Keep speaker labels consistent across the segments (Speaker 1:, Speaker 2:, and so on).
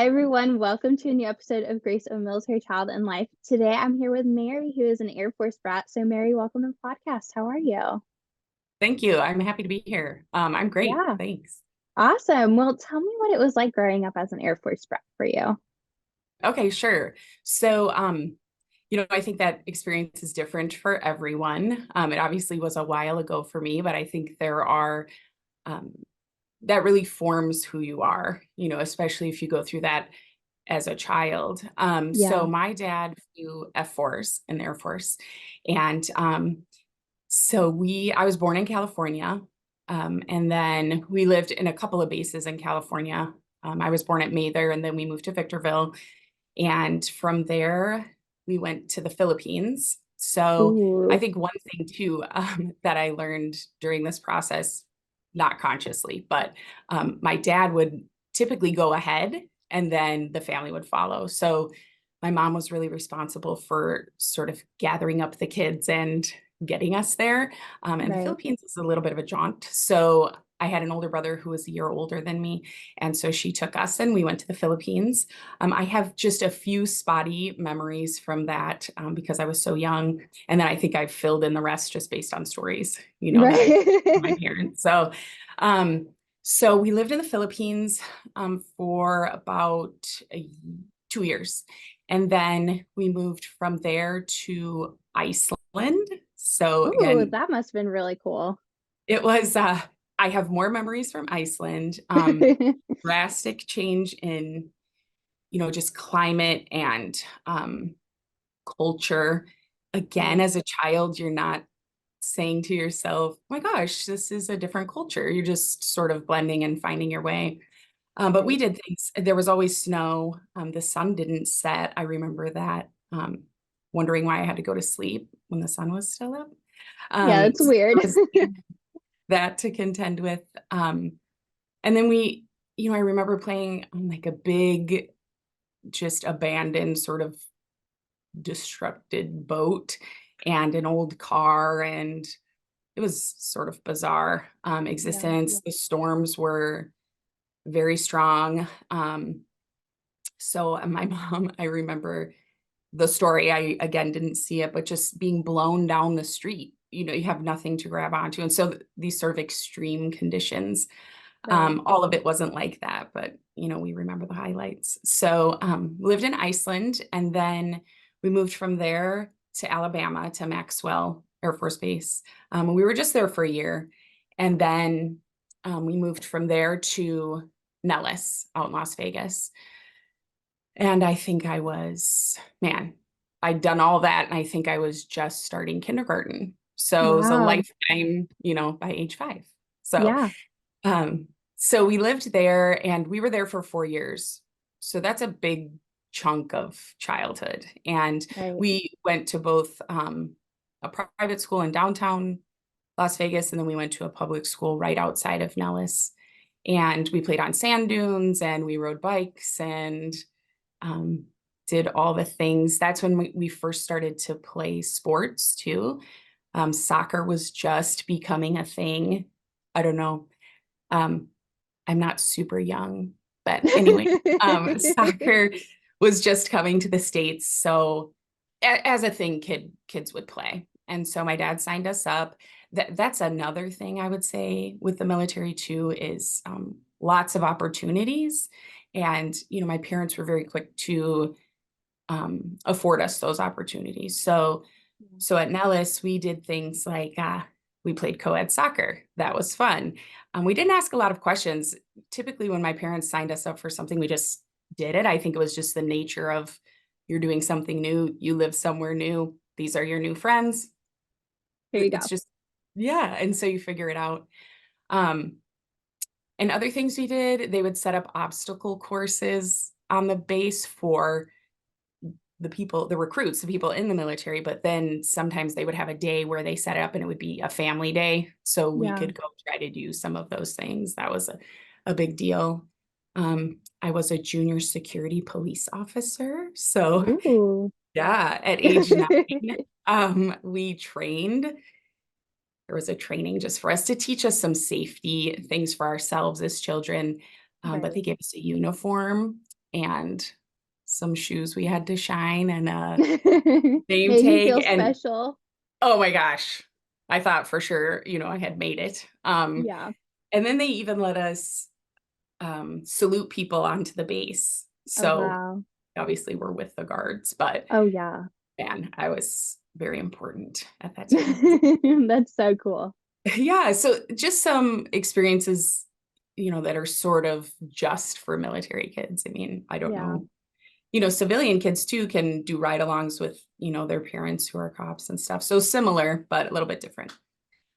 Speaker 1: Hi, everyone. Welcome to a new episode of Grace, a Military Child in Life. Today, I'm here with Mary, who is an Air Force brat. So, Mary, welcome to the podcast. How are you?
Speaker 2: Thank you. I'm happy to be here. I'm great.
Speaker 1: Yeah,
Speaker 2: Thanks.
Speaker 1: awesome. Well, tell me what it was like growing up as an Air Force brat for you.
Speaker 2: Okay, sure. So, I think that experience is different for everyone. It obviously was a while ago for me, but I think um, that really forms who you are, especially if you go through that as a child. So
Speaker 1: Yeah.
Speaker 2: my dad flew F-Force in the Air Force. And I was born in California, and then we lived in a couple of bases in California. I was born at Mather, and then we moved to Victorville. And from there, we went to the Philippines. So I
Speaker 1: Ooh,
Speaker 2: think one thing too that I learned during this process, not consciously, but my dad would typically go ahead and then the family would follow. So my mom was really responsible for sort of gathering up the kids and getting us there. And the
Speaker 1: right.
Speaker 2: Philippines is a little bit of a jaunt. So I had an older brother who was a year older than me. And so she took us and we went to the Philippines. I have just a few spotty memories from that because I was so young. And then I think I filled in the rest just based on stories, that I from my
Speaker 1: Right.
Speaker 2: parents. Um, so we lived in the Philippines for about 2 years. And then we moved from there to Iceland. So
Speaker 1: Ooh,
Speaker 2: again,
Speaker 1: that must have been really cool.
Speaker 2: it was, I have more memories from Iceland. Drastic change in, just climate and culture. Again,
Speaker 1: Yeah,
Speaker 2: as a child, you're not saying to yourself, oh my gosh, this is a different culture. You're just sort of blending and finding your way. But we
Speaker 1: right.
Speaker 2: did things. There was always snow. The sun didn't set. I remember that, wondering why I had to go to sleep when the sun was still up.
Speaker 1: Yeah, it's
Speaker 2: So
Speaker 1: weird.
Speaker 2: there was that to contend with. And then I remember playing on like a big, just abandoned sort of disrupted boat and an old car. And it was sort of bizarre
Speaker 1: Yeah.
Speaker 2: existence. The storms were very strong. So my mom, I remember the story. I again didn't see it, but just being blown down the street. You have nothing to grab onto. And so these sort of extreme conditions,
Speaker 1: Right.
Speaker 2: all of it wasn't like that, but we remember the highlights. So lived in Iceland, and then we moved from there to Alabama to Maxwell Air Force Base. We were just there for a year, and then we moved from there to Nellis out in Las Vegas. And I think I'd done all that, and I think I was just starting kindergarten. So it was a
Speaker 1: Wow.
Speaker 2: lifetime, by age 5. So
Speaker 1: Yeah.
Speaker 2: um, so we lived there and we were there for 4 years. So that's a big chunk of childhood. And
Speaker 1: Right.
Speaker 2: we went to both a private school in downtown Las Vegas, and then we went to a public school right outside of Nellis. And we played on sand dunes and we rode bikes and um, did all the things. That's when we first started to play sports too. Soccer was just becoming a thing. I don't know. Um, I'm not super young, but anyway, soccer was just coming to the States. So as a thing kids would play. And so my dad signed us up. That's another thing I would say with the military too is lots of opportunities. And, my parents were very quick to afford us those opportunities. So at Nellis, we did things like we played co-ed soccer. That was fun. We didn't ask a lot of questions. Typically, when my parents signed us up for something, we just did it. I think it was just the nature of you're doing something new, you live somewhere new, these are your new friends.
Speaker 1: Here you
Speaker 2: It's
Speaker 1: go.
Speaker 2: just, yeah. And so you figure it out. Um, and other things we did, they would set up obstacle courses on the base for the recruits, the people in the military, but then sometimes they would have a day where they set it up and it would be a family day. So we
Speaker 1: Yeah.
Speaker 2: could go try to do some of those things. That was a big deal. I was a junior security police officer. So
Speaker 1: Ooh.
Speaker 2: yeah, at age 9, we trained. There was a training just for us to teach us some safety things for ourselves as children. But
Speaker 1: Right.
Speaker 2: they gave us a uniform and some shoes we had to shine and a name
Speaker 1: Made you
Speaker 2: tag.
Speaker 1: feel
Speaker 2: And
Speaker 1: special.
Speaker 2: oh my gosh, I thought for sure, I had made it.
Speaker 1: Yeah.
Speaker 2: And then they even let us salute people onto the base.
Speaker 1: Oh,
Speaker 2: So
Speaker 1: wow.
Speaker 2: obviously we're with the guards, but
Speaker 1: Oh, yeah.
Speaker 2: man, I was very important at that time.
Speaker 1: That's so cool.
Speaker 2: Yeah, so just some experiences, that are sort of just for military kids. I mean, I don't
Speaker 1: Yeah.
Speaker 2: know, civilian kids too can do ride-alongs with, their parents who are cops and stuff. So similar, but a little bit different.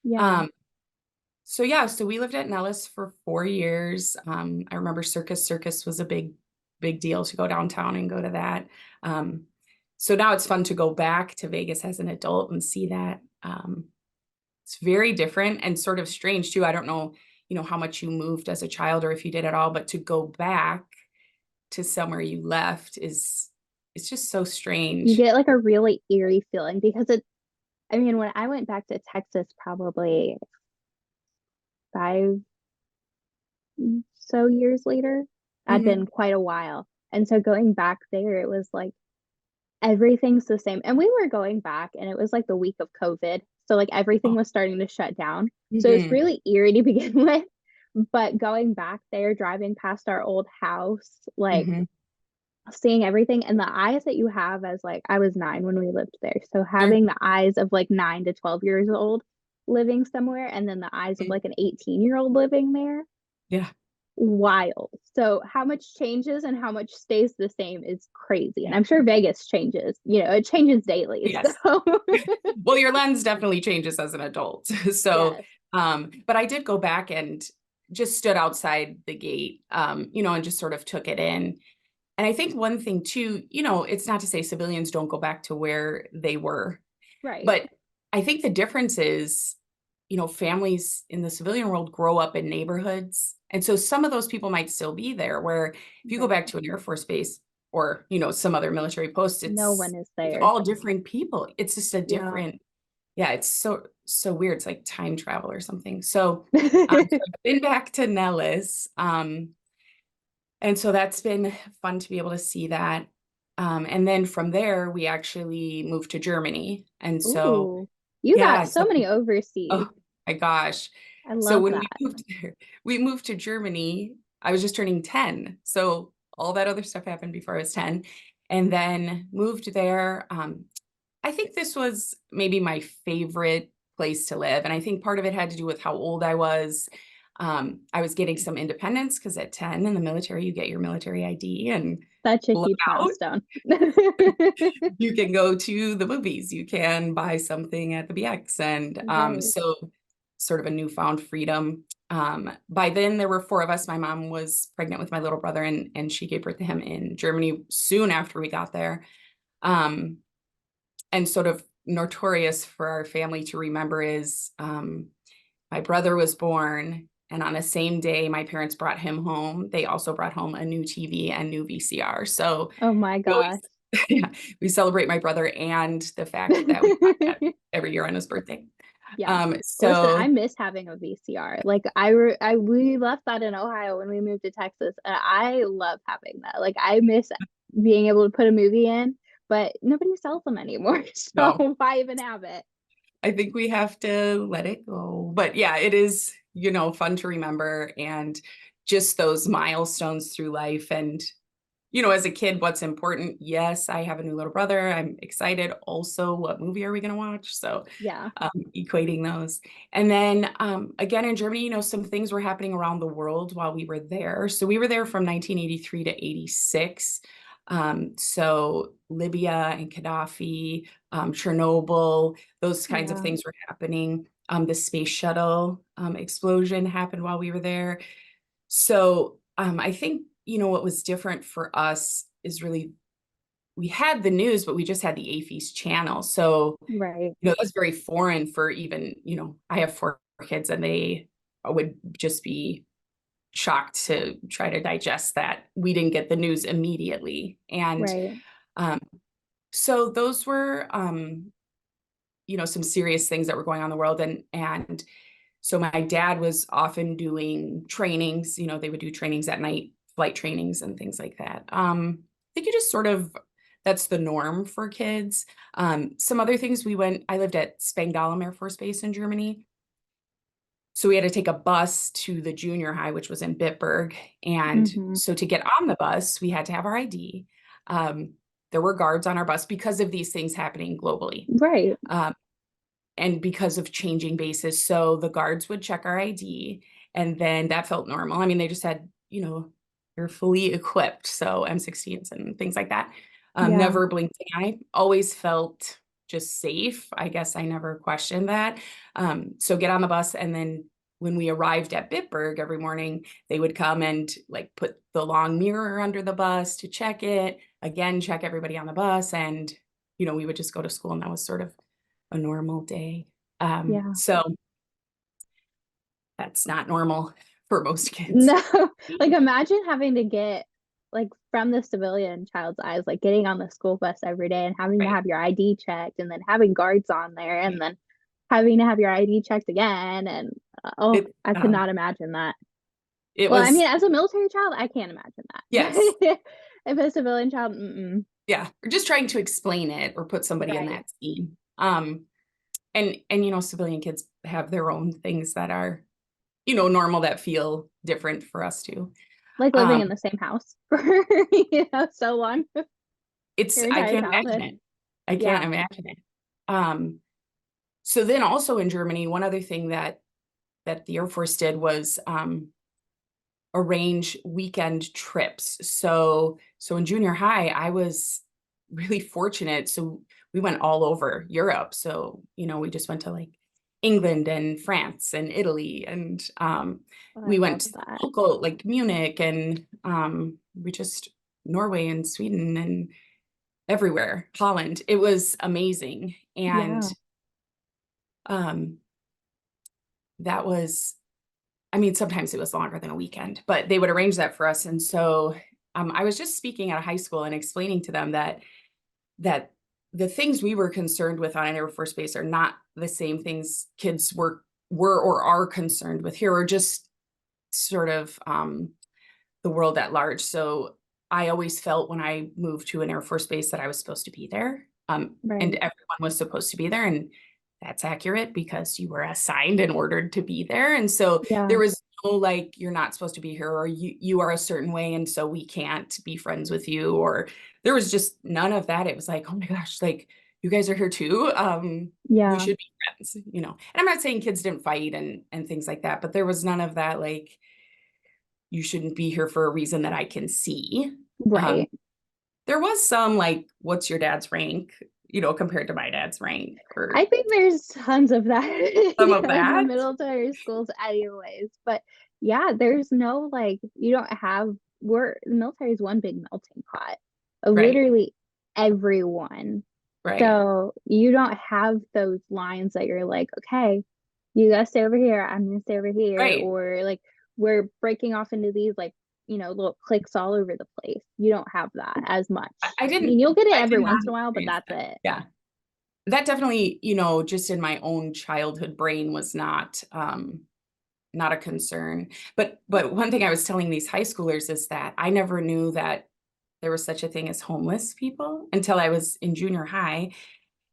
Speaker 1: Yeah.
Speaker 2: Um, so yeah, so we lived at Nellis for 4 years. I remember Circus was a big deal to go downtown and go to that. Um, so now it's fun to go back to Vegas as an adult and see that. It's very different and sort of strange too. I don't know, how much you moved as a child or if you did at all, but to go back to somewhere you left it's just so
Speaker 1: You
Speaker 2: strange.
Speaker 1: get like a really eerie feeling because I mean, when I went back to Texas probably 5 years later, had been
Speaker 2: Mhm.
Speaker 1: quite a while. And so going back there, it was like everything's the same. And we were going back and it was like the week of COVID. So like everything
Speaker 2: Oh,
Speaker 1: was starting to shut down. So it's
Speaker 2: mhm,
Speaker 1: really eerie to begin with. But going back there, driving past our old house, like
Speaker 2: mhm,
Speaker 1: seeing everything and the eyes that you have as like I was 9 when we lived there. So
Speaker 2: sure,
Speaker 1: having the eyes of like 9 to 12 years old living somewhere and then the eyes of
Speaker 2: mm,
Speaker 1: like an 18-year-old living there,
Speaker 2: yeah,
Speaker 1: wild. So how much changes and how much stays the same is crazy. And
Speaker 2: yeah,
Speaker 1: I'm sure Vegas changes. It changes daily.
Speaker 2: yes.
Speaker 1: So
Speaker 2: Well, your lens definitely changes as an adult. So,
Speaker 1: yes.
Speaker 2: but I did go back and just stood outside the gate, and just sort of took it in. And I think one thing too, it's not to say civilians don't go back to where they were,
Speaker 1: Right.
Speaker 2: but I think the difference is, families in the civilian world grow up in neighborhoods. And so some of those people might still be there, where if you go back
Speaker 1: Right.
Speaker 2: to an Air Force base or, some other military post,
Speaker 1: No
Speaker 2: it's
Speaker 1: one is
Speaker 2: it's
Speaker 1: there.
Speaker 2: all different people. It's just a
Speaker 1: Yeah.
Speaker 2: different, yeah, it's so weird. It's like time travel or something. So I've been back to Nellis. And so that's been fun to be able to see that. And then from there, we actually moved to Germany. And so,
Speaker 1: Ooh. You got
Speaker 2: yeah,
Speaker 1: so
Speaker 2: so,
Speaker 1: many overseas.
Speaker 2: oh my gosh.
Speaker 1: I
Speaker 2: So
Speaker 1: love
Speaker 2: when we
Speaker 1: that.
Speaker 2: moved there, we moved to Germany, I was just turning 10. So all that other stuff happened before I was 10. And then moved there. I think this was maybe my favorite place to live. And I think part of it had to do with how old I was. I was getting some independence because at 10 in the military, you get your military ID and
Speaker 1: Such a
Speaker 2: let
Speaker 1: huge
Speaker 2: out.
Speaker 1: milestone.
Speaker 2: You can go to the movies, you can buy something at the BX. And
Speaker 1: Right.
Speaker 2: so sort of a newfound freedom. By then there were four of us. My mom was pregnant with my little brother and she gave birth to him in Germany soon after we got there. Um, and sort of notorious for our family to remember is my brother was born, and on the same day my parents brought him home, they also brought home a new TV and new VCR. So
Speaker 1: Oh my
Speaker 2: we
Speaker 1: gosh.
Speaker 2: always, yeah, we celebrate my brother and the fact that we got that every year on his birthday.
Speaker 1: Yeah. Listen,
Speaker 2: So
Speaker 1: I miss having a VCR. Like we left that in Ohio when we moved to Texas, and I love having that. Like I miss being able to put a movie in, but nobody sells them anymore.
Speaker 2: no,
Speaker 1: So why even have it?
Speaker 2: I think we have to let it go. But yeah, it is, fun to remember and just those milestones through life. And as a kid, what's important? Yes, I have a new little brother. I'm excited. Also, what movie are we going to watch? So,
Speaker 1: Yeah.
Speaker 2: equating those. And then again in Germany, some things were happening around the world while we were there. So we were there from 1983 to 86. So Libya and Gaddafi, Chernobyl, those kinds of
Speaker 1: Yeah.
Speaker 2: things were happening. The space shuttle explosion happened while we were there. So I think, what was different for us is really we had the news, but we just had the AFIS channel. So,
Speaker 1: Right.
Speaker 2: that's very foreign for even, I have four kids and they would just be shocked to try to digest that we didn't get the news immediately. And
Speaker 1: Right.
Speaker 2: um, so those were, some serious things that were going on in the world. And so my dad was often doing trainings, they would do trainings at night flight trainings and things like that. I think you just sort of, that's the norm for kids. Some other things I lived at Spangdahlem Air Force Base in Germany. So we had to take a bus to the junior high, which was in Bitburg. And
Speaker 1: Hmm.
Speaker 2: so to get on the bus, we had to have our ID. There were guards on our bus because of these things happening globally.
Speaker 1: Right.
Speaker 2: Um, and because of changing bases. So the guards would check our ID, and then that felt normal. I mean, they just had, you're fully equipped. So M16s and things like that.
Speaker 1: Yeah.
Speaker 2: Never blinked an eye, always felt just safe. I guess I never questioned that. So get on the bus. And then when we arrived at Bitburg every morning, they would come and like put the long mirror under the bus to check it, again, check everybody on the bus. And, we would just go to school, and that was sort of a normal day.
Speaker 1: Yeah.
Speaker 2: So that's not normal for most kids.
Speaker 1: No, like imagine having to get like from the civilian child's eyes, like getting on the school bus every day and having to
Speaker 2: Right.
Speaker 1: have your ID checked and then having guards on there and then having to have your ID checked again. And oh,
Speaker 2: It
Speaker 1: I could not imagine that.
Speaker 2: it
Speaker 1: Well, I mean,
Speaker 2: was,
Speaker 1: as a military child, I can't imagine that.
Speaker 2: yes.
Speaker 1: But if a civilian child, mm-mm.
Speaker 2: Yeah. We're just trying to explain it or put somebody in
Speaker 1: Right.
Speaker 2: that scene. And civilian kids have their own things that are, normal, that feel different for us too.
Speaker 1: Like living
Speaker 2: Um,
Speaker 1: in the same house for, so long, your
Speaker 2: I
Speaker 1: entire
Speaker 2: can't imagine
Speaker 1: childhood.
Speaker 2: it. I can't
Speaker 1: Yeah.
Speaker 2: imagine it. Um, so then also in Germany, one other thing that the Air Force did was arrange weekend trips. So in junior high, I was really fortunate. So we went all over Europe. So, we just went to like England and France and Italy, and
Speaker 1: Oh, I
Speaker 2: we went
Speaker 1: love
Speaker 2: to
Speaker 1: that.
Speaker 2: local like Munich, and we just Norway and Sweden and everywhere, Holland. It was amazing. And
Speaker 1: Yeah.
Speaker 2: um that was, I mean, sometimes it was longer than a weekend, but they would arrange that for us. And so I was just speaking at a high school and explaining to them that the things we were concerned with on an Air Force base are not the same things kids were or are concerned with here, or just sort of the world at large. So I always felt when I moved to an Air Force base that I was supposed to be there, and
Speaker 1: Right.
Speaker 2: everyone was supposed to be there. And that's accurate because you were assigned and ordered to be there. And so there
Speaker 1: Yeah.
Speaker 2: was no like, you're not supposed to be here, or you are a certain way, and so we can't be friends with you, or there was just none of that. It was like, oh my gosh, like you guys are here too. We
Speaker 1: Yeah.
Speaker 2: should be friends, And I'm not saying kids didn't fight and things like that, but there was none of that like, you shouldn't be here for a reason that I can see. Um,
Speaker 1: Right.
Speaker 2: there was some like, what's your dad's rank, compared to my dad's rank,
Speaker 1: I
Speaker 2: or
Speaker 1: think there's tons of that,
Speaker 2: some of
Speaker 1: in the
Speaker 2: that.
Speaker 1: military schools anyways. But yeah, there's no like you don't have the military is one big melting pot of
Speaker 2: Right,
Speaker 1: literally everyone.
Speaker 2: right,
Speaker 1: So you don't have those lines that you're like, okay, you gotta stay over here, I'm gonna stay over here,
Speaker 2: right.
Speaker 1: or like we're breaking off into these like, little cliques all over the place. You don't have that as
Speaker 2: I,
Speaker 1: much.
Speaker 2: I
Speaker 1: I
Speaker 2: didn't,
Speaker 1: mean, you'll get it
Speaker 2: I
Speaker 1: every
Speaker 2: did not
Speaker 1: once in a while, but
Speaker 2: experience
Speaker 1: that's
Speaker 2: that.
Speaker 1: it.
Speaker 2: Yeah. That definitely, just in my own childhood brain was not a concern. But one thing I was telling these high schoolers is that I never knew that there was such a thing as homeless people until I was in junior high,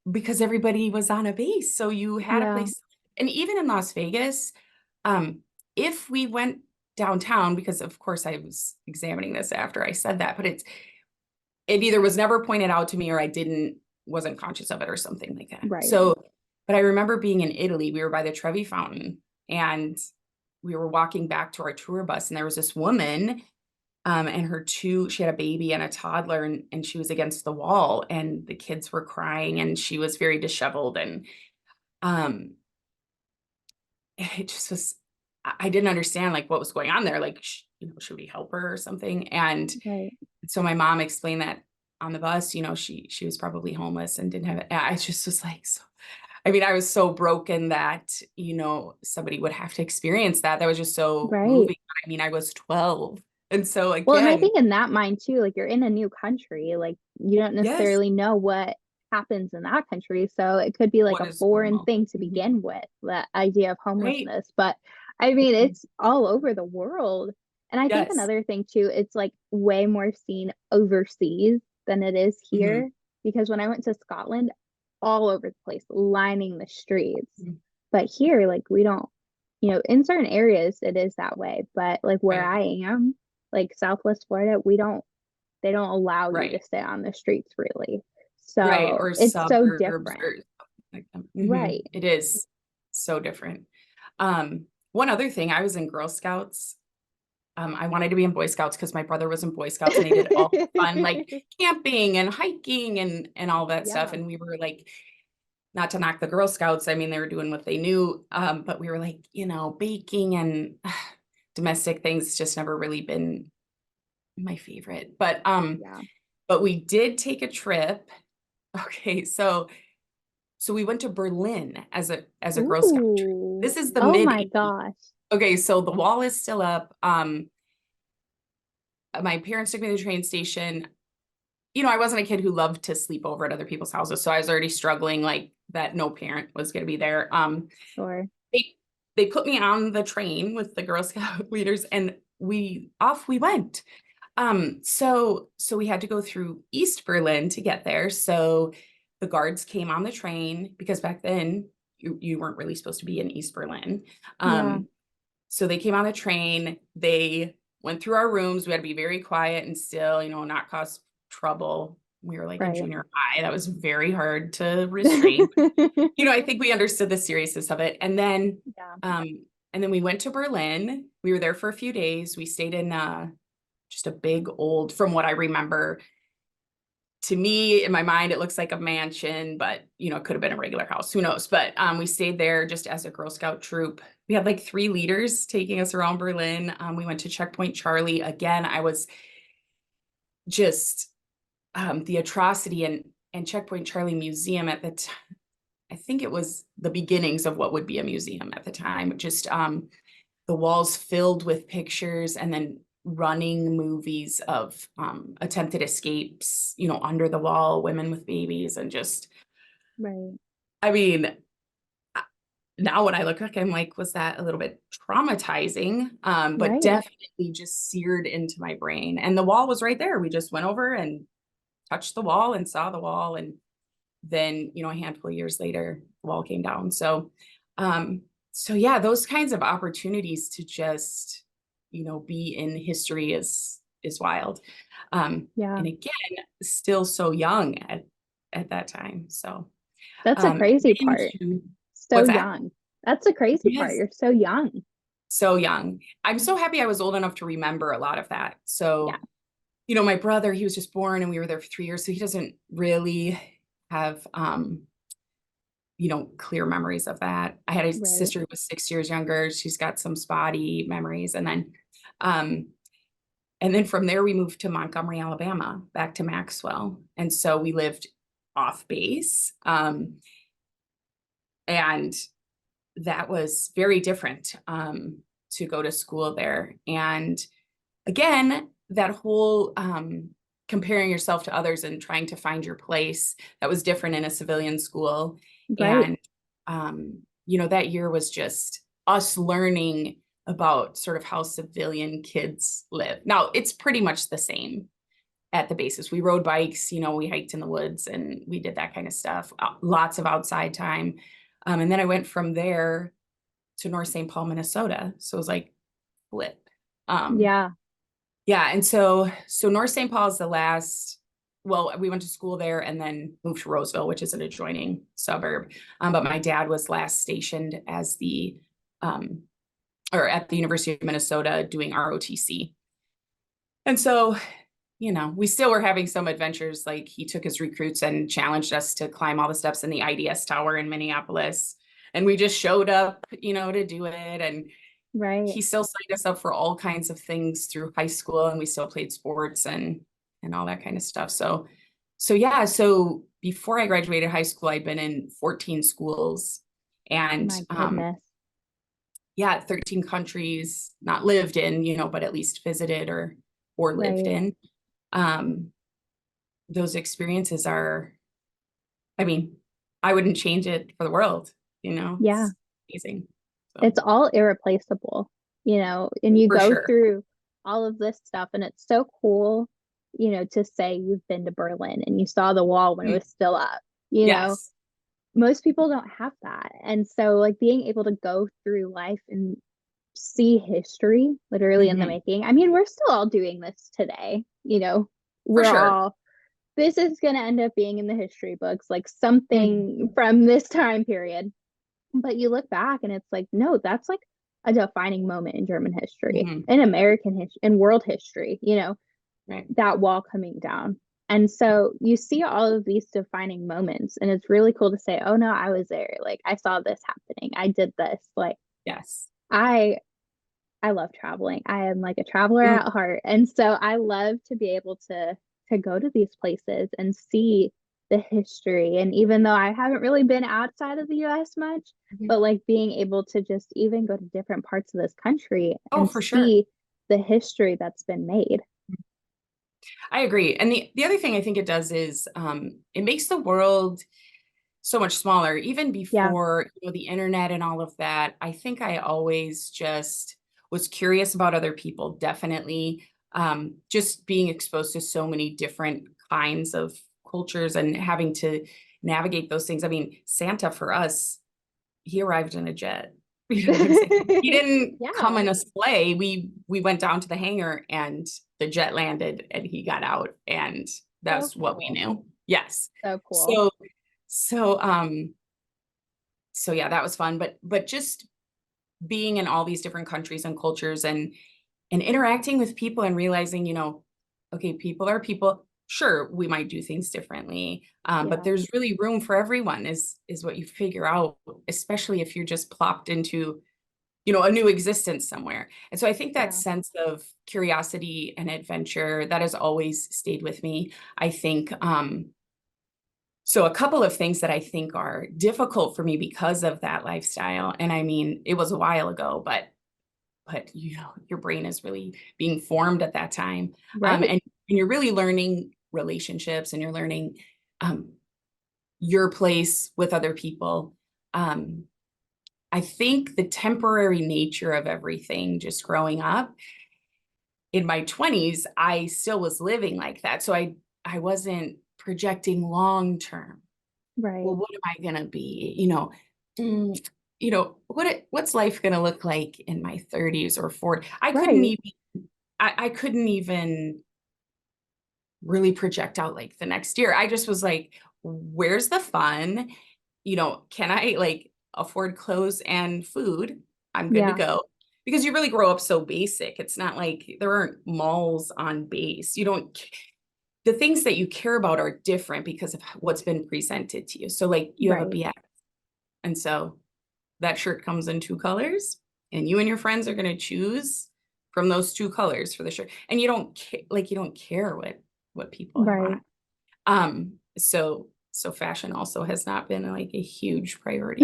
Speaker 2: because everybody was on a base. So you had a
Speaker 1: Yeah,
Speaker 2: place. And even in Las Vegas, um, if we went downtown, because of course I was examining this after I said that, but it either was never pointed out to me, or I wasn't conscious of it, or something like that.
Speaker 1: right.
Speaker 2: So, but I remember being in Italy, we were by the Trevi Fountain, and we were walking back to our tour bus, and there was this woman, and she had a baby and a toddler, and she was against the wall, and the kids were crying, and she was very disheveled. And um, it just was, I didn't understand like what was going on there. Like, should we help her or something? And
Speaker 1: Right.
Speaker 2: so my mom explained that on the bus, she was probably homeless and didn't have it. I just was like, so, I mean, I was so broken that, somebody would have to experience that. That was just so
Speaker 1: Right.
Speaker 2: moving. I mean, I was 12. And so
Speaker 1: Well, and I
Speaker 2: again,
Speaker 1: think in that mind too, like you're in a new country, like you don't
Speaker 2: yes,
Speaker 1: necessarily know what happens in that country. So it could be like
Speaker 2: what
Speaker 1: a
Speaker 2: is
Speaker 1: foreign
Speaker 2: normal?
Speaker 1: thing to
Speaker 2: Mhm.
Speaker 1: begin with, that idea of
Speaker 2: Right.
Speaker 1: homelessness. But I mean,
Speaker 2: Mhm.
Speaker 1: it's all over the world. And I think
Speaker 2: Yes.
Speaker 1: another thing too, it's like way more seen overseas than it is
Speaker 2: Mhm.
Speaker 1: here. Because when I went to Scotland, all over the place, lining the streets.
Speaker 2: Mhm.
Speaker 1: But here, like we don't, in certain areas it is that way. But like where
Speaker 2: Right.
Speaker 1: I am, like Southwest Florida, they don't allow you to
Speaker 2: Right.
Speaker 1: stay on the streets really.
Speaker 2: Right.
Speaker 1: So
Speaker 2: Or
Speaker 1: it's so
Speaker 2: suburbs
Speaker 1: different.
Speaker 2: or something like that.
Speaker 1: Right.
Speaker 2: It is so different. One other thing, I was in Girl Scouts. I wanted to be in Boy Scouts because my brother was in Boy Scouts and they did all the fun like camping and hiking and all that stuff.
Speaker 1: Yeah.
Speaker 2: And we were like, not to knock the Girl Scouts, I mean, they were doing what they knew. But we were like, baking and domestic things just never really been my favorite.
Speaker 1: Yeah.
Speaker 2: But we did take a trip. Okay, so we went to Berlin as a Girl Scout trip.
Speaker 1: Ooh.
Speaker 2: This is the
Speaker 1: Oh
Speaker 2: mid
Speaker 1: my
Speaker 2: 80s.
Speaker 1: gosh.
Speaker 2: Okay, so the wall is still up. My parents took me to the train station. I wasn't a kid who loved to sleep over at other people's houses, so I was already struggling like that no parent was going to be there.
Speaker 1: Sure.
Speaker 2: They they put me on the train with the Girl Scout leaders and we went. So we had to go through East Berlin to get there. So the guards came on the train because back then you weren't really supposed to be in East Berlin.
Speaker 1: Yeah.
Speaker 2: Um, so they came on the train, they went through our rooms. We had to be very quiet and still, not cause trouble. We were like in
Speaker 1: Right.
Speaker 2: junior high. That was very hard to restrain. I think we understood the seriousness of it.
Speaker 1: Yeah.
Speaker 2: And then we went to Berlin. We were there for a few days. We stayed in just a big old, from what I remember, to me in my mind it looks like a mansion, but it could have been a regular house, who knows. But we stayed there just as a Girl Scout troop. We had like 3 leaders taking us around Berlin. We went to Checkpoint Charlie again. I was just the atrocity and Checkpoint Charlie Museum at the time. I think it was the beginnings of what would be a museum at the time. Just the walls filled with pictures and then running movies of attempted escapes, under the wall, women with babies, and just,
Speaker 1: Right.
Speaker 2: I mean, now when I look back, I'm like, was that a little bit traumatizing? But
Speaker 1: Right.
Speaker 2: definitely just seared into my brain. And the wall was right there. We just went over and touched the wall and saw the wall. And then, a handful of years later, the wall came down. Um, so yeah, those kinds of opportunities to just, be in history is wild.
Speaker 1: Yeah.
Speaker 2: And again, still so young at that time. So
Speaker 1: That's the crazy part.
Speaker 2: into
Speaker 1: So
Speaker 2: what's that?
Speaker 1: young. That's the crazy part.
Speaker 2: Yes,
Speaker 1: You're so young.
Speaker 2: so young. I'm so happy I was old enough to remember a lot of that.
Speaker 1: Yeah.
Speaker 2: So, my brother, he was just born and we were there for 3 years. So he doesn't really have clear memories of that. I had a
Speaker 1: Right.
Speaker 2: sister who was 6 years younger. She's got some spotty memories. Um, and then from there we moved to Montgomery, Alabama, back to Maxwell. And so we lived off base. And that was very different to go to school there. And again, that whole comparing yourself to others and trying to find your place, that was different in a civilian school.
Speaker 1: Right.
Speaker 2: And that year was just us learning about sort of how civilian kids live. Now it's pretty much the same at the basis. We rode bikes, we hiked in the woods and we did that kind of stuff. Lots of outside time. And then I went from there to North St. Paul, Minnesota. So it was like flip. Um,
Speaker 1: Yeah.
Speaker 2: yeah, and so North St. Paul is the last. Well, we went to school there and then moved to Roseville, which is an adjoining suburb. But my dad was last stationed as um, or at the University of Minnesota doing ROTC. And so, we still were having some adventures. Like he took his recruits and challenged us to climb all the steps in the IDS tower in Minneapolis. And we just showed up, to do it. And
Speaker 1: Right.
Speaker 2: he still signed us up for all kinds of things through high school and we still played sports and all that kind of stuff. So yeah, so before I graduated high school, I'd been in 14 schools and
Speaker 1: My goodness.
Speaker 2: yeah, 13 countries, not lived in, but at least visited or lived
Speaker 1: Right.
Speaker 2: in. Um, those experiences are, I mean, I wouldn't change it for the world,
Speaker 1: Yeah.
Speaker 2: it's amazing. So
Speaker 1: It's all irreplaceable, and you
Speaker 2: for
Speaker 1: go
Speaker 2: sure.
Speaker 1: through all of this stuff. And it's so cool, to say you've been to Berlin and you saw the wall when it
Speaker 2: Mm,
Speaker 1: was still up, you know.
Speaker 2: yes,
Speaker 1: Most people don't have that. And so like being able to go through life and see history literally in the
Speaker 2: hmm,
Speaker 1: making. I mean, we're still all doing this today,
Speaker 2: for
Speaker 1: we're
Speaker 2: sure.
Speaker 1: all this is going to end up being in the history books, like
Speaker 2: Mhm,
Speaker 1: something from this time period. But you look back and it's like, no, that's like a defining moment in German history,
Speaker 2: mhm,
Speaker 1: in American history, in world history,
Speaker 2: right.
Speaker 1: that wall coming down. And so you see all of these defining moments, and it's really cool to say, oh no, I was there. Like I saw this happening. I did this. Like
Speaker 2: Yes.
Speaker 1: I I love traveling. I am like a traveler
Speaker 2: Mm,
Speaker 1: at heart. And so I love to be able to go to these places and see the history. And even though I haven't really been outside of the US much,
Speaker 2: mhm.
Speaker 1: but like being able to just even go to different parts of this country
Speaker 2: Oh,
Speaker 1: and
Speaker 2: for sure.
Speaker 1: see the history that's been made.
Speaker 2: I agree. And the other thing I think it does is it makes the world so much smaller. Even
Speaker 1: Yeah.
Speaker 2: before, the internet and all of that, I think I always just was curious about other people, definitely. Just being exposed to so many different kinds of cultures and having to navigate those things. I mean, Santa for us, he arrived in a jet. You know what I'm saying? He didn't come
Speaker 1: Yeah.
Speaker 2: in a sleigh. We went down to the hangar and the jet landed and he got out and
Speaker 1: So
Speaker 2: that's what we
Speaker 1: cool.
Speaker 2: knew. Yes.
Speaker 1: So cool.
Speaker 2: So so so yeah, that was fun. But just being in all these different countries and cultures and interacting with people and realizing, okay, people are people. Sure, we might do things differently, but
Speaker 1: Yeah.
Speaker 2: there's really room for everyone. Is what you figure out, especially if you're just plopped into a new existence somewhere. And so I think that
Speaker 1: Yeah.
Speaker 2: sense of curiosity and adventure that has always stayed with me. I think so a couple of things that I think are difficult for me because of that lifestyle. And I mean, it was a while ago, but your brain is really being formed at that time.
Speaker 1: Right.
Speaker 2: And you're really learning relationships and you're learning um your place with other people. Um I think the temporary nature of everything just growing up in my 20s, I still was living like that. So I wasn't projecting long term.
Speaker 1: Right.
Speaker 2: Well, what am I gonna be? Mm, what's life gonna look like in my 30s or 40?
Speaker 1: Right.
Speaker 2: I couldn't even really project out like the next year. I just was like, where's the fun? Can I like afford clothes and food? I'm good to
Speaker 1: Yeah.
Speaker 2: go. Because you really grow up so basic. It's not like there aren't malls on base. You don't The things that you care about are different because of what's been presented to you. So like you have a
Speaker 1: Right.
Speaker 2: BX. And so that shirt comes in two colors and you and your friends are going to choose from those two colors for the shirt. And you don't care what people have
Speaker 1: Right.
Speaker 2: on. So fashion also has not been like a huge priority.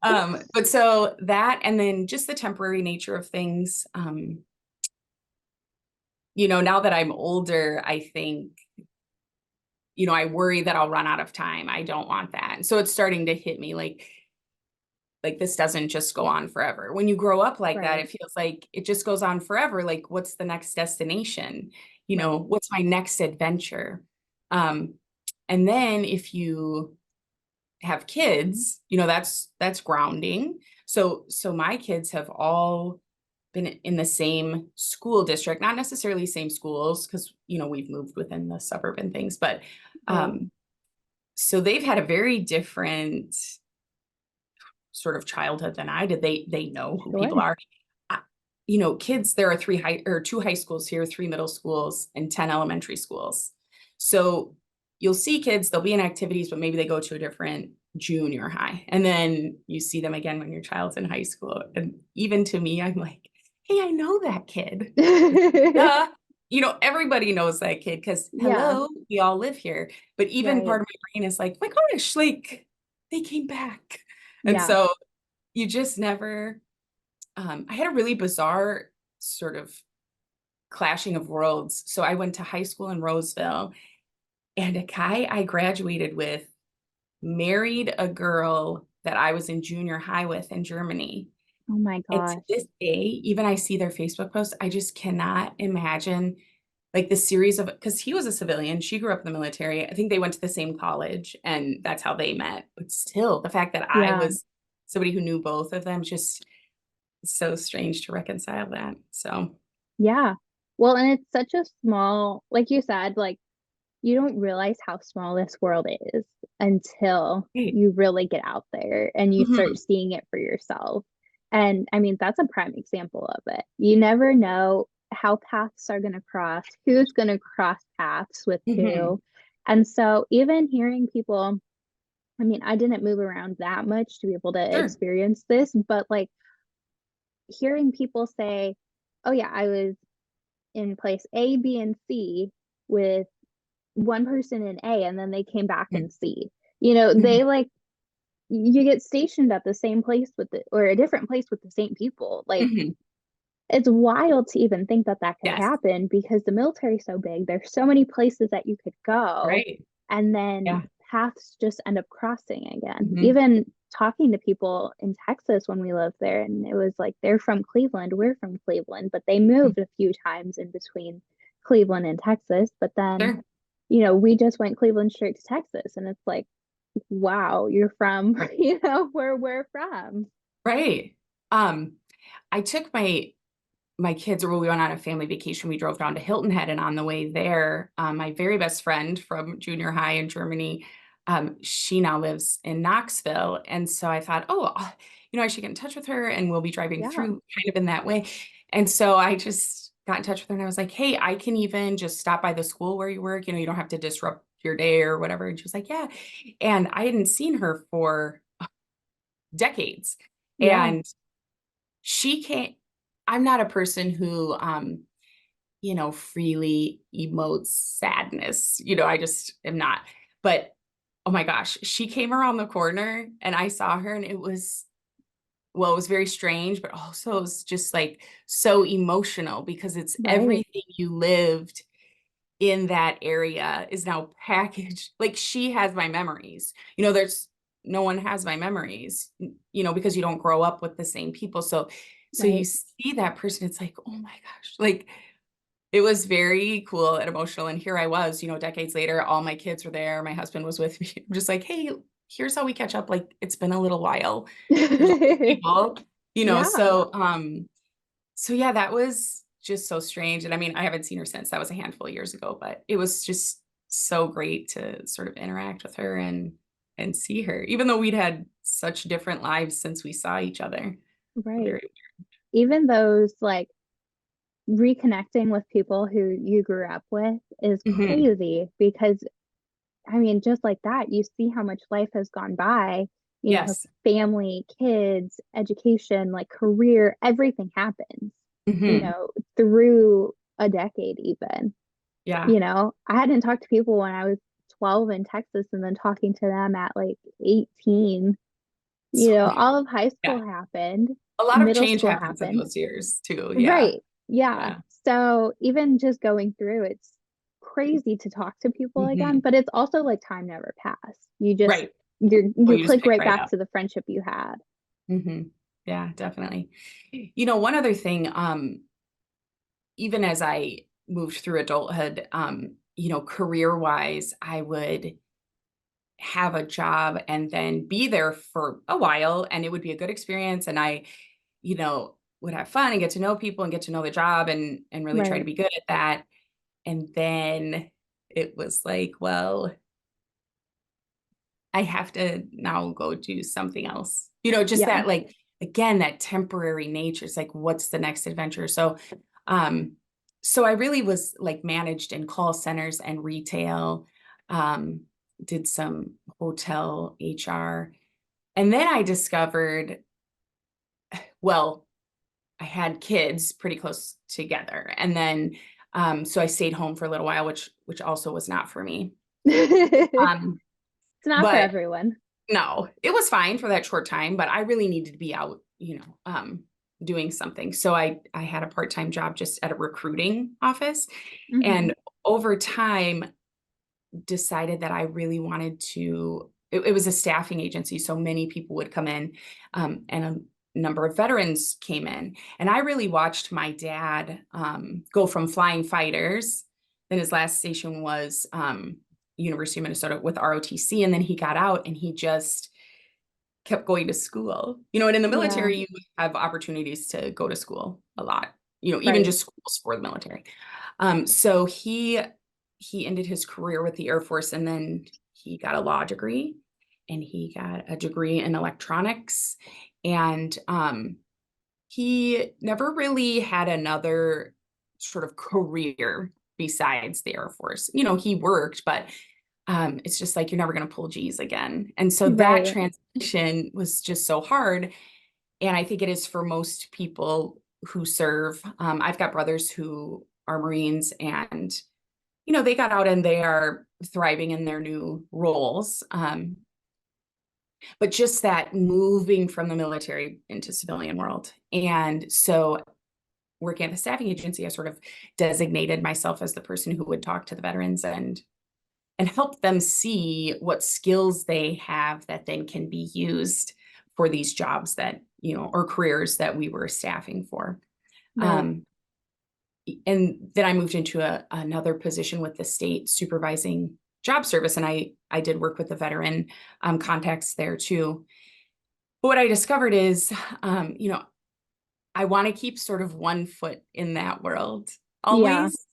Speaker 2: But so that and then just the temporary nature of things. Now that I'm older, I think I worry that I'll run out of time. I don't want that. And so it's starting to hit me like this doesn't just go on forever. When you grow up like that,
Speaker 1: Right.
Speaker 2: it feels like it just goes on forever. Like what's the next destination?
Speaker 1: Right.
Speaker 2: What's my next adventure? Um, and then if you have kids, that's grounding. So my kids have all been in the same school district, not necessarily same schools because we've moved within the suburb and things, but
Speaker 1: Right.
Speaker 2: um so they've had a very different sort of childhood than I did. They know who people
Speaker 1: Sure.
Speaker 2: are. I- Kids, there are two high schools here, three middle schools, and 10 elementary schools. So you'll see kids, they'll be in activities, but maybe they go to a different junior high. And then you see them again when your child's in high school. And even to me, I'm like, hey, I know that kid. Duh. Everybody knows that kid because
Speaker 1: Yeah.
Speaker 2: hello, we all live here. But even
Speaker 1: Right.
Speaker 2: part of my brain is like, my gosh, like they came back. And
Speaker 1: Yeah.
Speaker 2: so you just never I had a really bizarre sort of clashing of worlds. So I went to high school in Roseville, and a guy I graduated with married a girl that I was in junior high with in Germany.
Speaker 1: Oh my
Speaker 2: And to
Speaker 1: gosh.
Speaker 2: this day, even I see their Facebook posts, I just cannot imagine like the series of, because he was a civilian, she grew up in the military. I think they went to the same college and that's how they met. But still, the fact that I
Speaker 1: Yeah.
Speaker 2: was somebody who knew both of them, just so strange to reconcile that. So,
Speaker 1: Yeah. Well, and it's such a small, like you said, like you don't realize how small this world is until
Speaker 2: hey,
Speaker 1: you really get out there and you start
Speaker 2: mhm,
Speaker 1: seeing it for yourself. And I mean, that's a prime example of it. You never know how paths are going to cross, who's going to cross paths with
Speaker 2: mhm,
Speaker 1: who. And so, even hearing people, I mean, I didn't move around that much to be able to
Speaker 2: sure.
Speaker 1: experience this, but like hearing people say, oh, yeah, I was in place A, B, and C with one person in A and then they came back in
Speaker 2: Mhm,
Speaker 1: C. You know,
Speaker 2: mhm,
Speaker 1: they like you get stationed at the same place with the or a different place with the same people. Like
Speaker 2: mhm.
Speaker 1: it's wild to even think that that could
Speaker 2: Yes,
Speaker 1: happen because the military's so big. There's so many places that you could go,
Speaker 2: right.
Speaker 1: and then
Speaker 2: Yeah.
Speaker 1: paths just end up crossing again.
Speaker 2: Mhm,
Speaker 1: Even talking to people in Texas when we lived there, and it was like they're from Cleveland, we're from Cleveland, but they
Speaker 2: mhm,
Speaker 1: moved a few times in between Cleveland and Texas. But then,
Speaker 2: sure.
Speaker 1: we just went Cleveland straight to Texas, and it's like, wow, you're from, where we're from.
Speaker 2: Right. Um, I took my kids, or we went on a family vacation. We drove down to Hilton Head, and on the way there, my very best friend from junior high in Germany, she now lives in Knoxville, and so I thought, oh, I should get in touch with her, and we'll be driving
Speaker 1: Yeah,
Speaker 2: through kind of in that way. And so I just got in touch with her, and I was like, hey, I can even just stop by the school where you work. You don't have to disrupt your day or whatever. And she was like, yeah. And I hadn't seen her for decades,
Speaker 1: yeah,
Speaker 2: and she can't. I'm not a person who freely emotes sadness. I just am not. But oh my gosh, she came around the corner and I saw her, and it was very strange, but also it was just like so emotional because it's
Speaker 1: right,
Speaker 2: everything you lived in that area is now packaged. Like she has my memories. There's no one has my memories, because you don't grow up with the same people. So you
Speaker 1: right.
Speaker 2: see that person, it's like, oh my gosh, like it was very cool and emotional. And here I was, decades later, all my kids were there. My husband was with me. I'm just like, hey, here's how we catch up. Like it's been a little while. There's all these people,
Speaker 1: Yeah,
Speaker 2: so yeah, that was just so strange. And I mean, I haven't seen her since. That was a handful of years ago, but it was just so great to sort of interact with her and see her, even though we'd had such different lives since we saw each other.
Speaker 1: right.
Speaker 2: Very
Speaker 1: Even those like reconnecting with people who you grew up with is
Speaker 2: Mhm.
Speaker 1: crazy because I mean, just like that, you see how much life has gone by,
Speaker 2: Yes.
Speaker 1: family, kids, education, like career, everything happens,
Speaker 2: Hmm.
Speaker 1: through a decade even.
Speaker 2: Yeah.
Speaker 1: I hadn't talked to people when I was 12 in Texas and then talking to them at like 18.
Speaker 2: So
Speaker 1: All of high
Speaker 2: yeah.
Speaker 1: school happened,
Speaker 2: A lot of
Speaker 1: middle
Speaker 2: change
Speaker 1: school
Speaker 2: happens in
Speaker 1: happened.
Speaker 2: those years too. Yeah.
Speaker 1: Right. Yeah.
Speaker 2: Yeah.
Speaker 1: So even just going through, it's crazy to talk to people again,
Speaker 2: Hmm.
Speaker 1: but it's also like time never passed. You just
Speaker 2: Right. Oh,
Speaker 1: you
Speaker 2: you just
Speaker 1: click
Speaker 2: pick
Speaker 1: right
Speaker 2: right
Speaker 1: back
Speaker 2: up.
Speaker 1: to the friendship you had.
Speaker 2: Hmm. Yeah, definitely. One other thing, even as I moved through adulthood, career wise, I would have a job and then be there for a while and it would be a good experience. And I, would have fun and get to know people and get to know the job and really try to
Speaker 1: Right.
Speaker 2: be good at that. And then it was like, well, I have to now go do something else. Just
Speaker 1: Yeah.
Speaker 2: that like again, that temporary nature. It's like, what's the next adventure? Um, so I really was like managed in call centers and retail, um, did some hotel HR. And then I discovered, well, I had kids pretty close together. And then so I stayed home for a little while, which also was not for me.
Speaker 1: It's
Speaker 2: Um,
Speaker 1: not for
Speaker 2: but
Speaker 1: everyone.
Speaker 2: No, it was fine for that short time, but I really needed to be out, doing something. So I had a part-time job just at a recruiting office,
Speaker 1: Hmm.
Speaker 2: and over time decided that I really wanted to. It was a staffing agency, so many people would come in, and number of veterans came in. And I really watched my dad go from flying fighters. Then his last station was University of Minnesota with ROTC. And then he got out and he just kept going to school. And in the
Speaker 1: Yeah.
Speaker 2: military, you have opportunities to go to school a lot, even
Speaker 1: Right.
Speaker 2: just schools for the military. So he ended his career with the Air Force, and then he got a law degree and he got a degree in electronics. And he never really had another sort of career besides the Air Force. He worked, but it's just like you're never going to pull G's again. And so that
Speaker 1: Right.
Speaker 2: transition was just so hard. And I think it is for most people who serve. I've got brothers who are Marines, and they got out and they are thriving in their new roles. But just that moving from the military into civilian world. And so working at the staffing agency, I sort of designated myself as the person who would talk to the veterans and help them see what skills they have that then can be used for these jobs that, or careers that we were staffing for.
Speaker 1: Right.
Speaker 2: And then I moved into another position with the state supervising job service. And I did work with the veteran contacts there too. But what I discovered is, I want to keep sort of one foot in that world
Speaker 1: Yeah.
Speaker 2: always.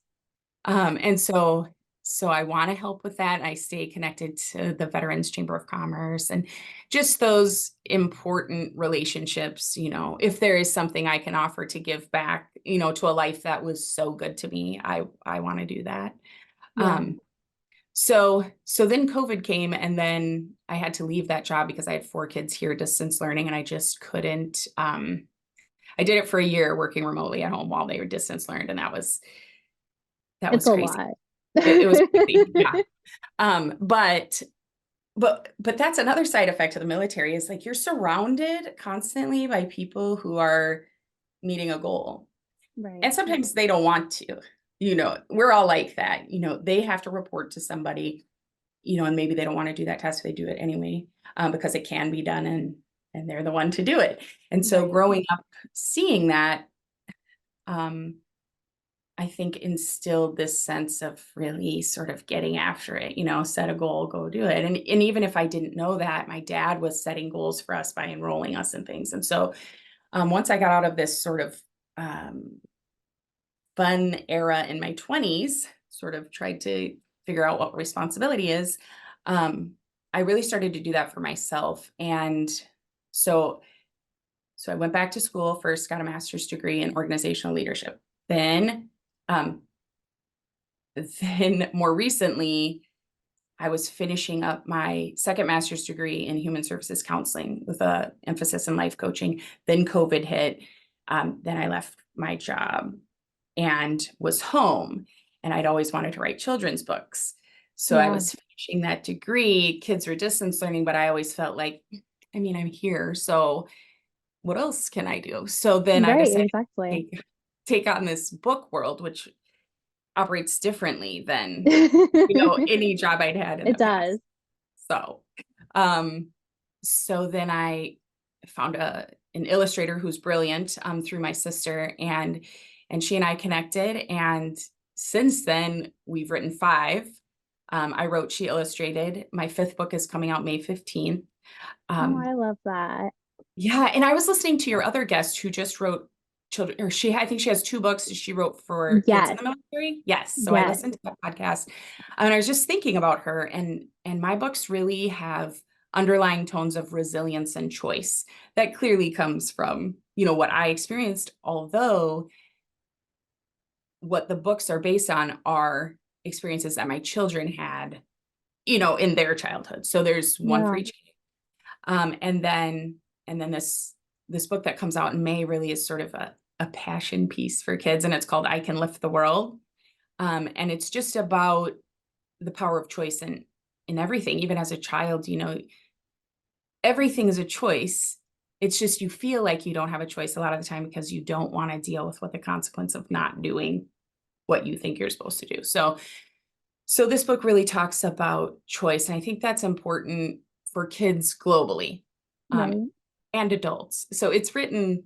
Speaker 2: And so I want to help with that. I stay connected to the Veterans Chamber of Commerce and just those important relationships. If there is something I can offer to give back, to a life that was so good to me, I want to do that.
Speaker 1: Yeah.
Speaker 2: So then COVID came, and then I had to leave that job because I had 4 kids here distance learning, and I just couldn't. I did it for a year working remotely at home while they were distance learned, and that was
Speaker 1: It's a
Speaker 2: crazy.
Speaker 1: lot.
Speaker 2: It was crazy, yeah. But that's another side effect of the military is like you're surrounded constantly by people who are meeting a goal.
Speaker 1: Right.
Speaker 2: And sometimes they don't want to. We're all like that. They have to report to somebody, and maybe they don't want to do that task. They do it anyway, because it can be done, and they're the one to do it. And so
Speaker 1: Right.
Speaker 2: growing up, seeing that, I think instilled this sense of really sort of getting after it, set a goal, go do it. And even if I didn't know that, my dad was setting goals for us by enrolling us in things. And so once I got out of this sort of fun era in my 20s, sort of tried to figure out what responsibility is, I really started to do that for myself. And so I went back to school, first got a master's degree in organizational leadership. Um, then more recently, I was finishing up my second master's degree in human services counseling with a emphasis in life coaching. Then COVID hit. Then I left my job and was home. And I'd always wanted to write children's books. So I
Speaker 1: Yeah.
Speaker 2: was finishing that degree. Kids were distance learning, but I always felt like, I'm here. So what else can I do? So then I
Speaker 1: Right.
Speaker 2: decided
Speaker 1: Exactly.
Speaker 2: to take on this book world, which operates differently than, any job I'd had in
Speaker 1: It
Speaker 2: the past.
Speaker 1: does.
Speaker 2: So, um, then I found an illustrator who's brilliant, through my sister, and she and I connected. And since then we've written 5. I wrote, she illustrated. My 5th book is coming out May 15th.
Speaker 1: Oh,
Speaker 2: Um,
Speaker 1: I love that.
Speaker 2: yeah, and I was listening to your other guest who just wrote children, or I think she has 2 books she wrote for kids in
Speaker 1: Yes.
Speaker 2: the military. Yes, so I
Speaker 1: Yes.
Speaker 2: listened to that podcast, and I was just thinking about her, and my books really have underlying tones of resilience and choice that clearly comes from, what I experienced, although what the books are based on are experiences that my children had, in their childhood. So there's one for
Speaker 1: Yeah.
Speaker 2: each. And then this book that comes out in May really is sort of a passion piece for kids, and it's called I Can Lift the World. And it's just about the power of choice in everything. Even as a child, everything is a choice. It's just you feel like you don't have a choice a lot of the time because you don't want to deal with what the consequence of not doing what you think you're supposed to do. So this book really talks about choice, and I think that's important for kids globally.
Speaker 1: Right.
Speaker 2: and adults. So it's written,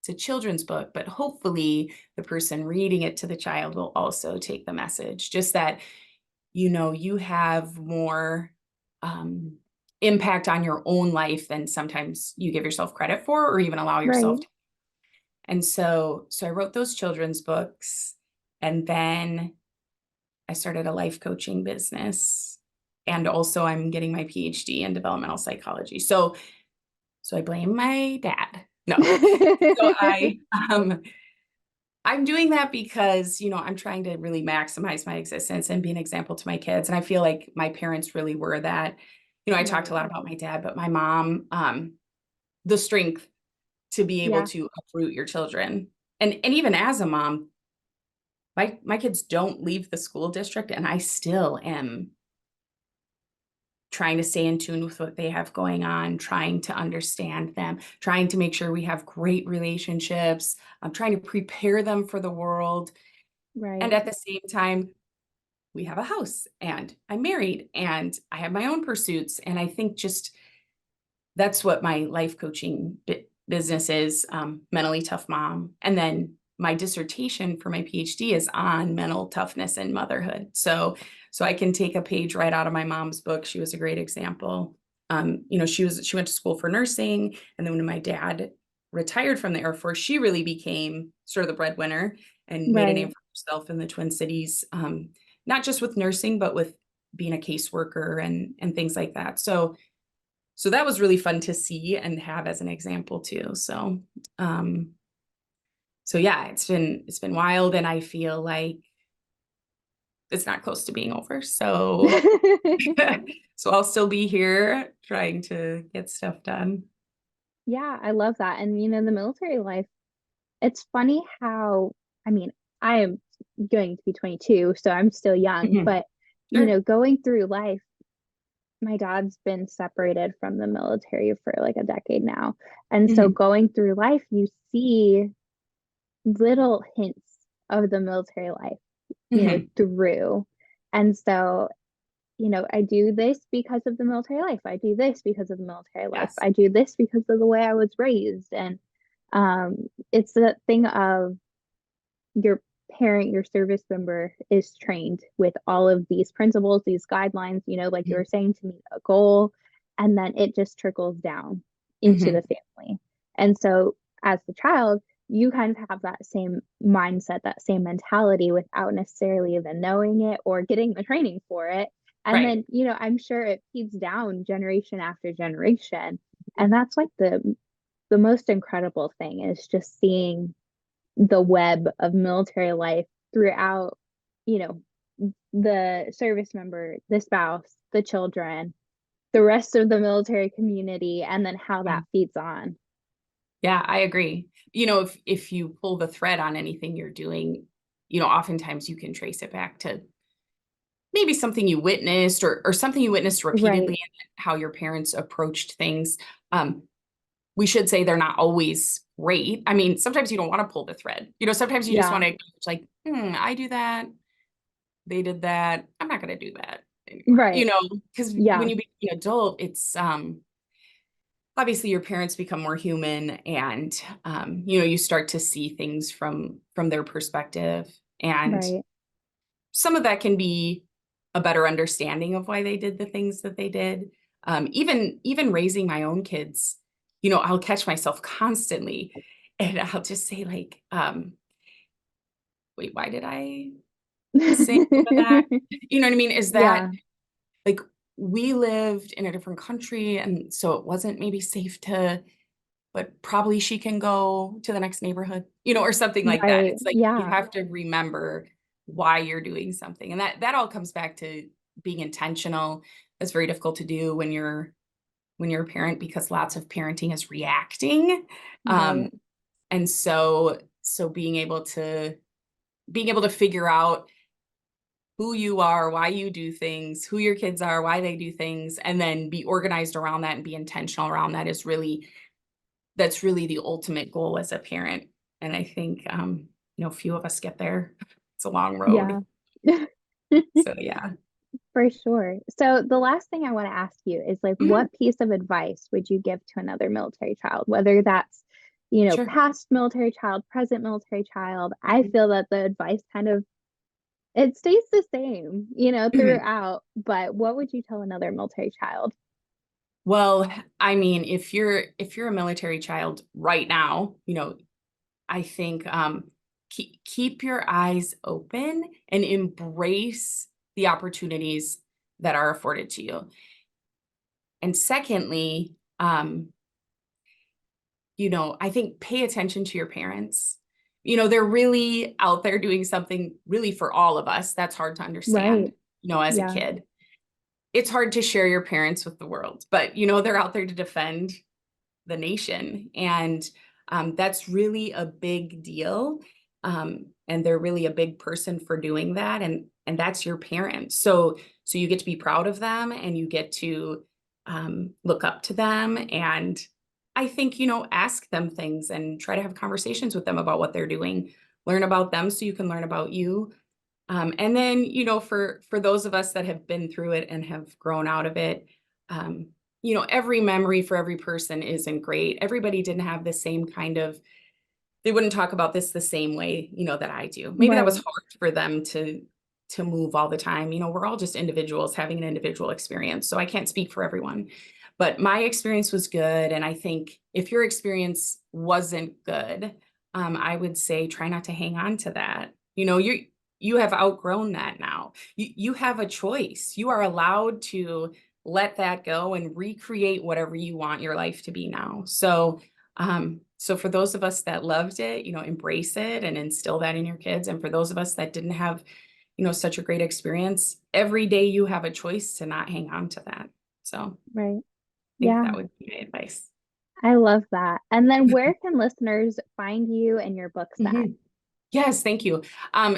Speaker 2: it's a children's book, but hopefully the person reading it to the child will also take the message, just that, you have more um, impact on your own life than sometimes you give yourself credit for or even allow yourself
Speaker 1: Right.
Speaker 2: to. And so I wrote those children's books, and then I started a life coaching business. And also I'm getting my PhD in developmental psychology. So I blame my dad. No. So um I'm doing that because, I'm trying to really maximize my existence and be an example to my kids. And I feel like my parents really were that. I talked
Speaker 1: Right.
Speaker 2: a lot about my dad, but my mom, the strength to be able
Speaker 1: Yeah.
Speaker 2: to uproot your children. And even as a mom, my kids don't leave the school district, and I still am trying to stay in tune with what they have going on, trying to understand them, trying to make sure we have great relationships. I'm trying to prepare them for the world. And
Speaker 1: Right.
Speaker 2: at the same time, we have a house and I'm married and I have my own pursuits. And I think just that's what my life coaching business is, mentally tough mom. And then my dissertation for my PhD is on mental toughness and motherhood. So I can take a page right out of my mom's book. She was a great example. She went to school for nursing, and then when my dad retired from the Air Force, she really became sort of the breadwinner and made a name
Speaker 1: Right.
Speaker 2: for herself in the Twin Cities, not just with nursing, but with being a caseworker and things like that. So that was really fun to see and have as an example too. Um, so yeah, it's been wild, and I feel like it's not close to being over. So so I'll still be here trying to get stuff done.
Speaker 1: Yeah, I love that. And the military life, it's funny how, I mean, I am going to be 22, so I'm still young,
Speaker 2: Mhm.
Speaker 1: but
Speaker 2: Sure.
Speaker 1: going through life, my dad's been separated from the military for like a decade now. And so
Speaker 2: Mhm.
Speaker 1: going through life, you see little hints of the military life,
Speaker 2: Mhm.
Speaker 1: through. And so, I do this because of the military life. I do this because of the military life.
Speaker 2: Yes.
Speaker 1: I do this because of the way I was raised. And it's the thing of your parent, your service member is trained with all of these principles, these guidelines, like you
Speaker 2: Mhm.
Speaker 1: were saying, to meet a goal. And then it just trickles down into the
Speaker 2: Mhm.
Speaker 1: family. And so as the child, you kind of have that same mindset, that same mentality without necessarily even knowing it or getting the training for it. And
Speaker 2: Right.
Speaker 1: then, I'm sure it feeds down generation after generation. And that's like the most incredible thing is just seeing the web of military life throughout, you know, the service member, the spouse, the children, the rest of the military community, and then how
Speaker 2: Yeah.
Speaker 1: that feeds on.
Speaker 2: Yeah, I agree. If you pull the thread on anything you're doing, oftentimes you can trace it back to maybe something you witnessed or something you witnessed repeatedly,
Speaker 1: Right.
Speaker 2: and how your parents approached things. Um, we should say they're not always great. I mean, sometimes you don't want to pull the thread. Sometimes you just want
Speaker 1: Yeah.
Speaker 2: to acknowledge, like, I do that. They did that. I'm not going to do that anymore.
Speaker 1: Right.
Speaker 2: Because when
Speaker 1: Yeah.
Speaker 2: you become an adult, it's obviously your parents become more human, and you start to see things from their perspective, and
Speaker 1: Right.
Speaker 2: some of that can be a better understanding of why they did the things that they did. Even raising my own kids, I'll catch myself constantly, and I'll just say, like, wait, why did I say some of that? You know what I mean? Is that,
Speaker 1: Yeah.
Speaker 2: like, we lived in a different country, and so it wasn't maybe safe to, but probably she can go to the next neighborhood, or something like that.
Speaker 1: Right.
Speaker 2: It's like you
Speaker 1: Yeah.
Speaker 2: have to remember why you're doing something. And that all comes back to being intentional. It's very difficult to do when you're a parent, because lots of parenting is reacting. Um,
Speaker 1: Right.
Speaker 2: and so being able to figure out who you are, why you do things, who your kids are, why they do things, and then be organized around that and be intentional around that is really that's really the ultimate goal as a parent. And I think, few of us get there. It's a long
Speaker 1: Yeah.
Speaker 2: road. So yeah.
Speaker 1: For sure. So the last thing I want to ask you is like,
Speaker 2: Mhm.
Speaker 1: what piece of advice would you give to another military child, whether that's,
Speaker 2: Sure.
Speaker 1: past military child, present military child? I
Speaker 2: Mhm.
Speaker 1: feel that the advice kind of it stays the same,
Speaker 2: Mhm.
Speaker 1: throughout, but what would you tell another military child?
Speaker 2: Well, I mean, if you're a military child right now, I think keep your eyes open and embrace the opportunities that are afforded to you. And secondly, I think pay attention to your parents. They're really out there doing something really for all of us. That's hard to
Speaker 1: Right.
Speaker 2: understand, as a
Speaker 1: Yeah.
Speaker 2: kid. It's hard to share your parents with the world, but they're out there to defend the nation. And that's really a big deal. And they're really a big person for doing that. And that's your parents. So you get to be proud of them and you get to look up to them. And I think, ask them things and try to have conversations with them about what they're doing. Learn about them so you can learn about you. And then, for those of us that have been through it and have grown out of it, um, every memory for every person isn't great. Everybody didn't have the same kind of, they wouldn't talk about this the same way, that I do. Maybe that was
Speaker 1: Right.
Speaker 2: hard for them to move all the time. We're all just individuals having an individual experience. So I can't speak for everyone. But my experience was good. And I think if your experience wasn't good, I would say try not to hang on to that. You have outgrown that now. You have a choice. You are allowed to let that go and recreate whatever you want your life to be now. So for those of us that loved it, embrace it and instill that in your kids. And for those of us that didn't have, such a great experience, every day you have a choice to not hang on to that. So I
Speaker 1: Right.
Speaker 2: think
Speaker 1: Yeah.
Speaker 2: that would be my advice.
Speaker 1: I love that. And then where can listeners find you and your books at?
Speaker 2: Mhm. Yes, thank you.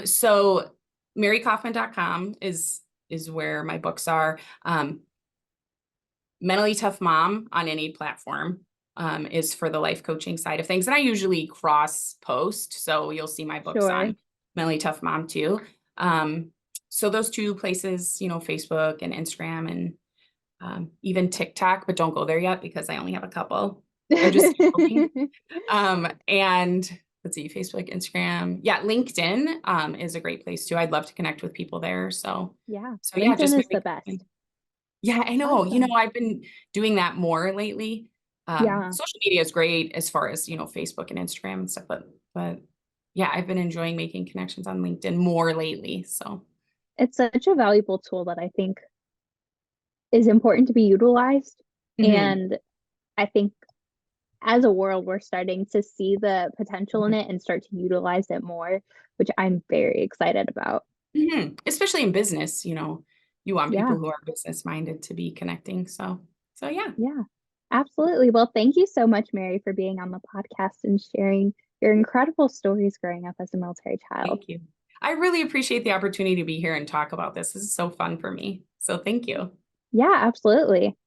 Speaker 2: So marykaufman.com is where my books are. Mentally Tough Mom on any platform is for the life coaching side of things. And I usually cross post. So you'll see my books
Speaker 1: Sure.
Speaker 2: on Mentally Tough Mom too. Um, so those two places, Facebook and Instagram and even TikTok, but don't go there yet because I only have a couple. I'm just building. And let's see, Facebook, Instagram. Yeah, LinkedIn is a great place too. I'd love to connect with people there.
Speaker 1: Yeah.
Speaker 2: So yeah,
Speaker 1: LinkedIn
Speaker 2: just
Speaker 1: is
Speaker 2: Mary
Speaker 1: the
Speaker 2: Kauffman.
Speaker 1: best.
Speaker 2: Yeah, I know.
Speaker 1: Awesome.
Speaker 2: I've been doing that more lately.
Speaker 1: Yeah.
Speaker 2: Social media is great as far as, Facebook and Instagram and stuff, but yeah, I've been enjoying making connections on LinkedIn more lately. So,
Speaker 1: It's such a valuable tool that I think is important to be utilized.
Speaker 2: mhm,
Speaker 1: And I think as a world, we're starting to see the potential in
Speaker 2: mhm,
Speaker 1: it and start to utilize it more, which I'm very excited about.
Speaker 2: especially in business, you want people
Speaker 1: Yeah.
Speaker 2: who are business minded to be connecting. So yeah,
Speaker 1: Yeah. Absolutely. Well, thank you so much, Mary, for being on the podcast and sharing your incredible stories growing up as a military child.
Speaker 2: thank you. I really appreciate the opportunity to be here and talk about this. This is so fun for me. So thank you.
Speaker 1: Yeah, absolutely.